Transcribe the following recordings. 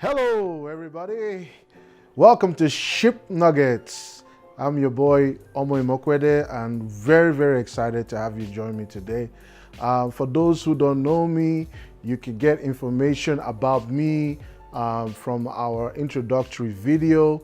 Hello, everybody. Welcome to ShipNuggets. I'm your boy Omo Imokwede, and very excited to have you join me today. For those who don't know me, you can get information about me from our introductory video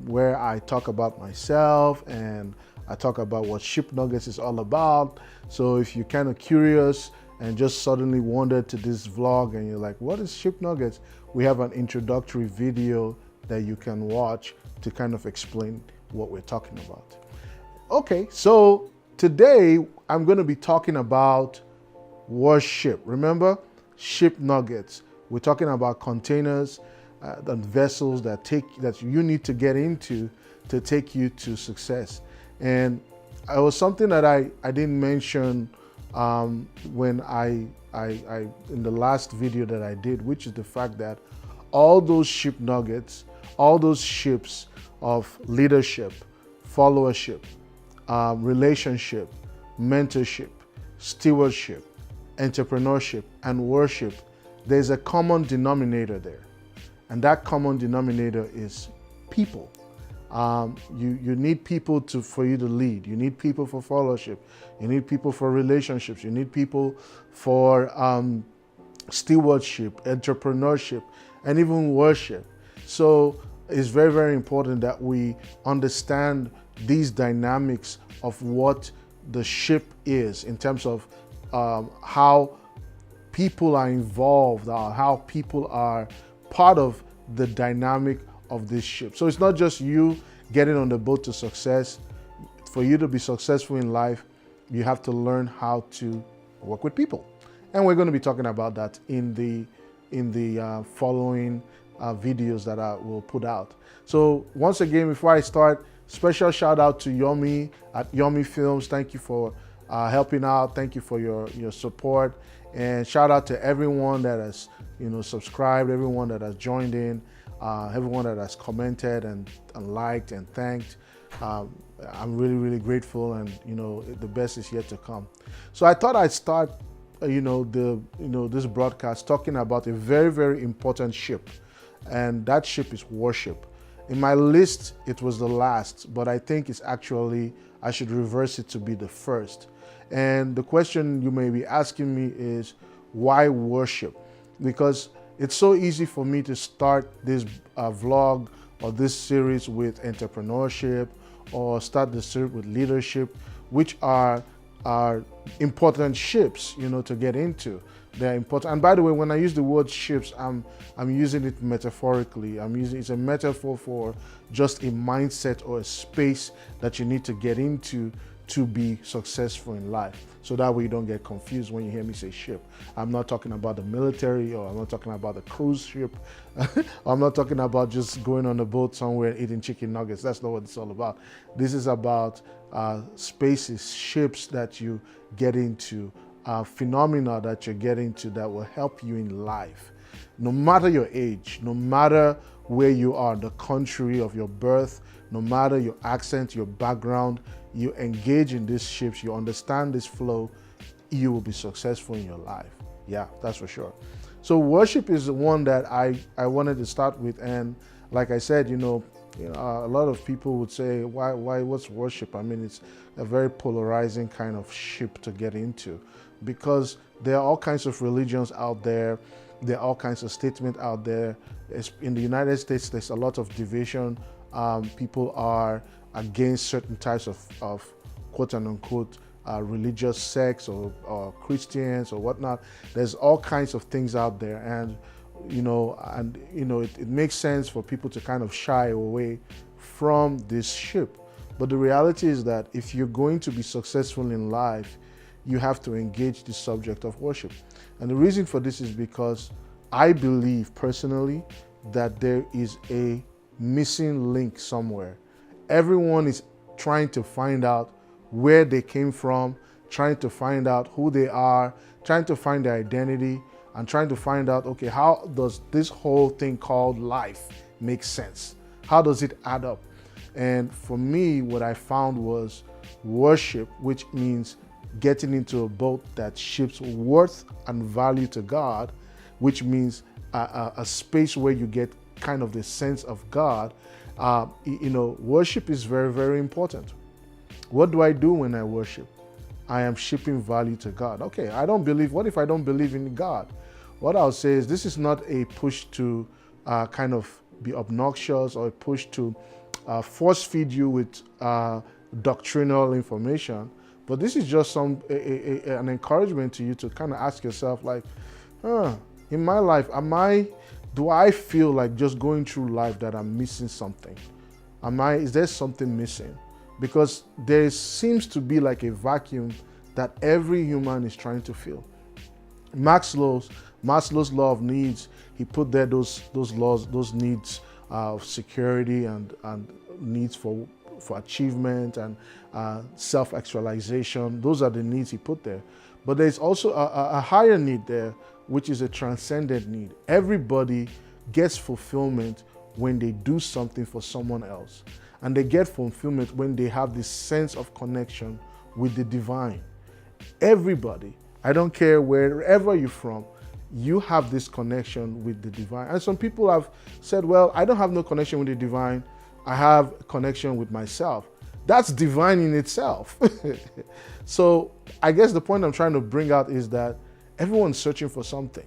where I talk about myself and I talk about what ShipNuggets is all about. So if you're kind of curious and just suddenly wandered to this vlog and you're like, what is ShipNuggets? We have an introductory video that you can watch to kind of explain what we're talking about. Okay, so today I'm going to be talking about worship. Remember, ShipNuggets. We're talking about containers and vessels that you need to get into to take you to success. And it was something that I didn't mention when I in the last video that I did, which is the fact that all those ShipNuggets, all those ships of leadership, followership, relationship, mentorship, stewardship, entrepreneurship, and worship, there's a common denominator there. And that common denominator is people. You need people for you to lead. You need people for followership. You need people for relationships. You need people for stewardship, entrepreneurship, and even worship. So it's very important that we understand these dynamics of what the ship is in terms of how people are involved, how people are part of the dynamic of this ship. So it's not just you getting on the boat to success. For you to be successful in life, you have to learn how to work with people. And we're going to be talking about that in the following videos that I will put out. So once again, before I start, special shout out to Yomi at Yomi Films. Thank you for helping out. Thank you for your support. And shout out to everyone that has subscribed, everyone that has joined in, everyone that has commented and liked and thanked. I'm really grateful, and the best is yet to come. So I thought I'd start this broadcast talking about a very important ship, and that ship is worship. In my list, it was the last, but I think it's actually, I should reverse it to be the first. And the question you may be asking me is, why worship? Because it's so easy for me to start this vlog or this series with entrepreneurship, or start the series with leadership, which are important ships, to get into. They're important. And by the way, when I use the word ships, I'm using it metaphorically. It's a metaphor for just a mindset or a space that you need to get into to be successful in life. So that way you don't get confused when you hear me say ship. I'm not talking about the military, or I'm not talking about the cruise ship. I'm not talking about just going on a boat somewhere and eating chicken nuggets. That's not what it's all about. This is about spaces, ships that you get into, phenomena that you get into that will help you in life. No matter your age, no matter where you are, the country of your birth, no matter your accent, your background, you engage in these ships, you understand this flow, you will be successful in your life. Yeah, that's for sure. So worship is the one that I wanted to start with. And like I said, a lot of people would say, what's worship? I mean, it's a very polarizing kind of ship to get into, because there are all kinds of religions out there. There are all kinds of statements out there. In the United States, there's a lot of division. People are against certain types of quote unquote religious sects or Christians or whatnot. There's all kinds of things out there, and it makes sense for people to kind of shy away from this ship. But the reality is that if you're going to be successful in life, you have to engage the subject of worship. And the reason for this is because I believe personally that there is a missing link somewhere. Everyone is trying to find out where they came from, trying to find out who they are, trying to find their identity, and trying to find out, okay, how does this whole thing called life make sense? How does it add up? And for me, what I found was worship, which means getting into a boat that ships worth and value to God, which means a space where you get kind of the sense of God, worship is very, very important. What do I do when I worship? I am shipping value to God. Okay, what if I don't believe in God? What I'll say is this is not a push to kind of be obnoxious or a push to force feed you with doctrinal information, but this is just an encouragement to you to kind of ask yourself, like, in my life, do I feel like just going through life that I'm missing something? Is there something missing? Because there seems to be like a vacuum that every human is trying to fill. Maslow's law of needs, he put there those needs of security and needs for achievement and self-actualization. Those are the needs he put there. But there's also a higher need there, which is a transcendent need. Everybody gets fulfillment when they do something for someone else. And they get fulfillment when they have this sense of connection with the divine. Everybody, I don't care wherever you're from, you have this connection with the divine. And some people have said, well, I don't have no connection with the divine. I have a connection with myself. That's divine in itself. So I guess the point I'm trying to bring out is that everyone's searching for something.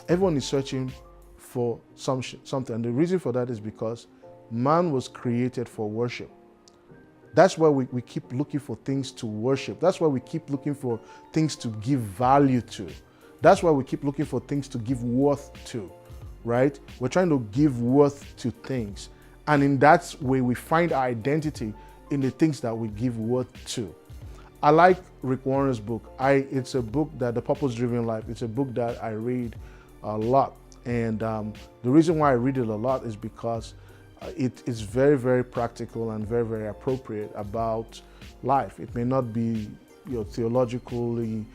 Everyone is searching for something. And the reason for that is because man was created for worship. That's why we keep looking for things to worship. That's why we keep looking for things to give value to. That's why we keep looking for things to give worth to, right? We're trying to give worth to things. And in that way, we find our identity in the things that we give worth to. I like Rick Warren's book. It's a book that, The Purpose-Driven Life, it's a book that I read a lot. And the reason why I read it a lot is because it is very, very practical and very, very appropriate about life. It may not be theologically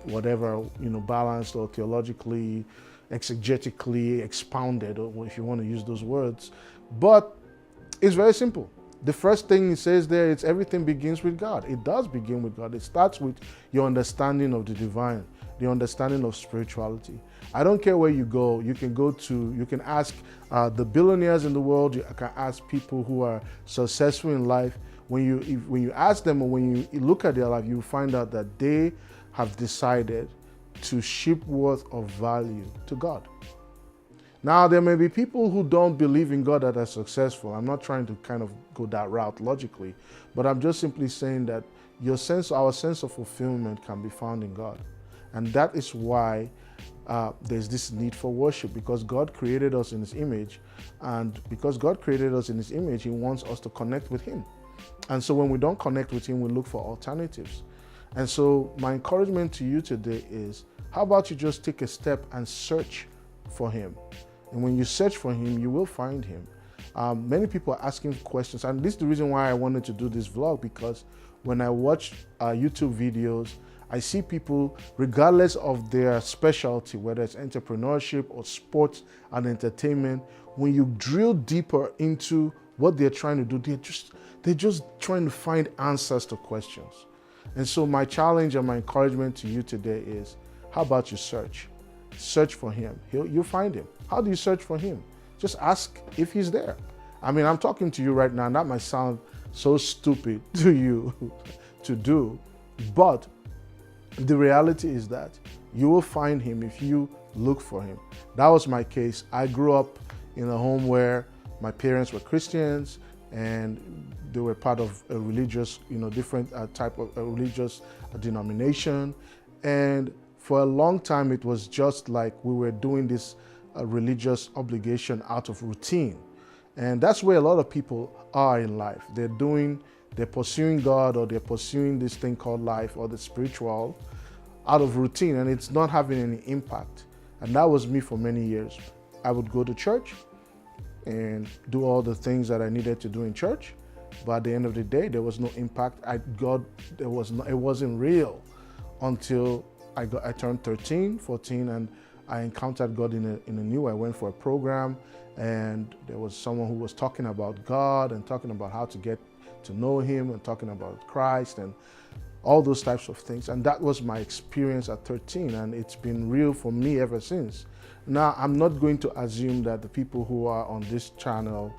balanced or theologically, exegetically expounded, or if you want to use those words, but it's very simple. The first thing it says there, it's everything begins with God. It does begin with God. It starts with your understanding of the divine, the understanding of spirituality. I don't care where you go. You can ask the billionaires in the world. You can ask people who are successful in life. When you ask them, or when you look at their life, you find out that they have decided to ship worth of value to God. Now, there may be people who don't believe in God that are successful. I'm not trying to kind of go that route logically, but I'm just simply saying that our sense of fulfillment can be found in God. And that is why there's this need for worship, because God created us in His image. And because God created us in His image, He wants us to connect with Him. And so when we don't connect with Him, we look for alternatives. And so my encouragement to you today is, how about you just take a step and search for Him? And when you search for Him, you will find Him. Many people are asking questions, and this is the reason why I wanted to do this vlog, because when I watch YouTube videos, I see people, regardless of their specialty, whether it's entrepreneurship or sports and entertainment, when you drill deeper into what they're trying to do, they're just trying to find answers to questions. And so my challenge and my encouragement to you today is, how about you search? Search for Him. You'll find Him. How do you search for Him? Just ask if He's there. I mean, I'm talking to you right now, and that might sound so stupid to you to do, but the reality is that you will find Him if you look for Him. That was my case. I grew up in a home where my parents were Christians, and they were part of a religious, different type of a religious denomination. And for a long time, it was just like we were doing this religious obligation out of routine. And that's where a lot of people are in life. They're pursuing God, or they're pursuing this thing called life, or the spiritual, out of routine, and it's not having any impact. And that was me for many years. I would go to church and do all the things that I needed to do in church, but at the end of the day, there was no impact. It wasn't real until I turned 13, 14, and I encountered God in a new way. I went for a program, and there was someone who was talking about God and talking about how to get to know Him and talking about Christ. And all those types of things. And that was my experience at 13, and it's been real for me ever since. Now, I'm not going to assume that the people who are on this channel,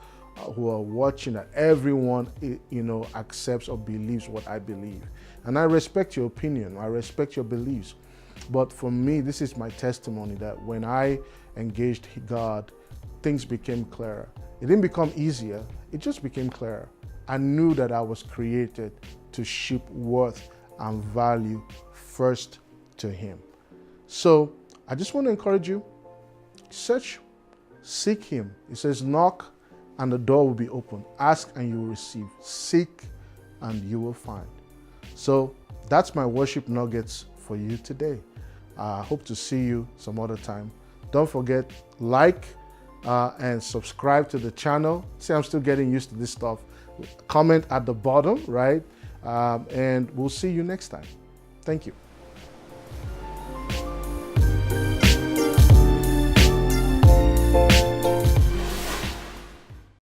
who are watching, that everyone, accepts or believes what I believe. And I respect your opinion, I respect your beliefs. But for me, this is my testimony that when I engaged God, things became clearer. It didn't become easier, it just became clearer. I knew that I was created to ship worth and value first to Him. So I just want to encourage you, search, seek Him. It says, knock and the door will be open. Ask and you will receive. Seek and you will find. So that's my worship nuggets for you today. I hope to see you some other time. Don't forget, like and subscribe to the channel. See, I'm still getting used to this stuff. Comment at the bottom, right? And we'll see you next time. Thank you.